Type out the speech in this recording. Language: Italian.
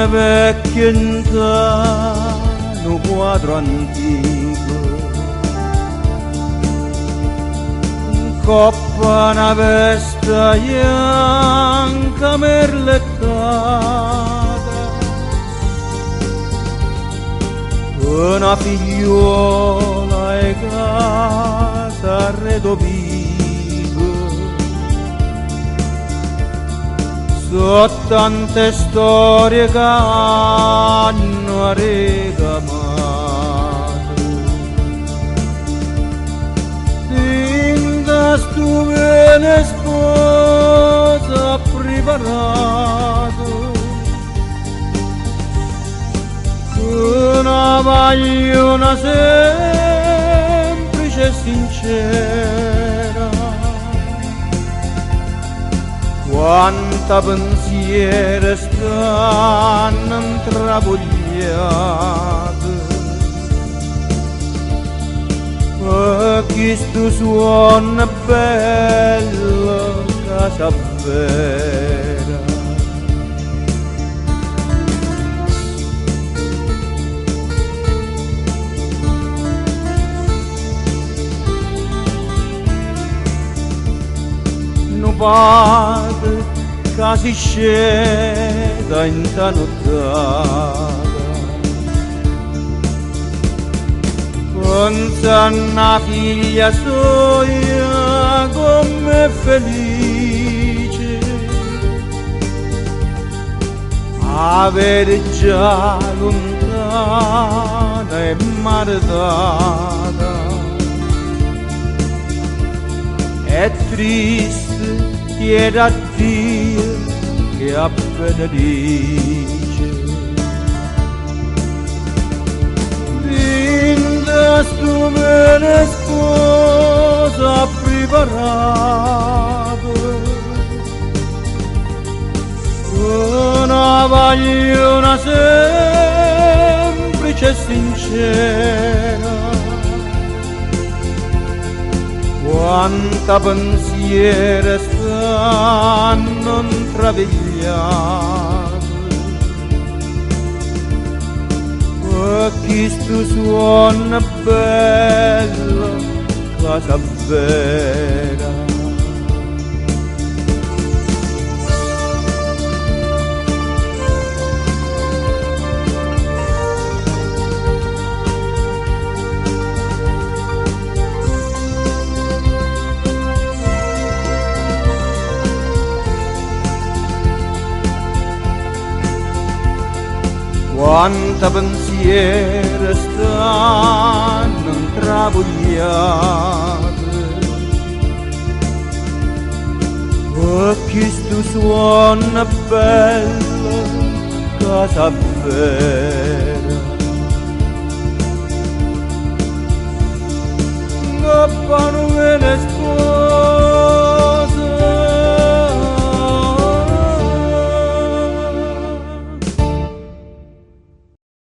vecchia un quadro antico, coppa una vesta bianca merlettata, una figliola e casa arredo vivo, so tante storie che hanno arregamato. Tu bene sposa preparato, una magliona semplice e sincera, quanta pensieri stanno intravogliati. Chi stu suona bella casa vera, no padre che si sceda in ta nottata, senza una figlia soia come felice, avere già lontana e maritata, è triste chiede a Dio che appena dice. Tu bene sposa preparato, una magliona semplice e sincera, quanta pensieri stanno intravegliati. Chi stu suona bella casa vera. Quanta pensieri stanno intravogliati, chi stu suona bella casa vera.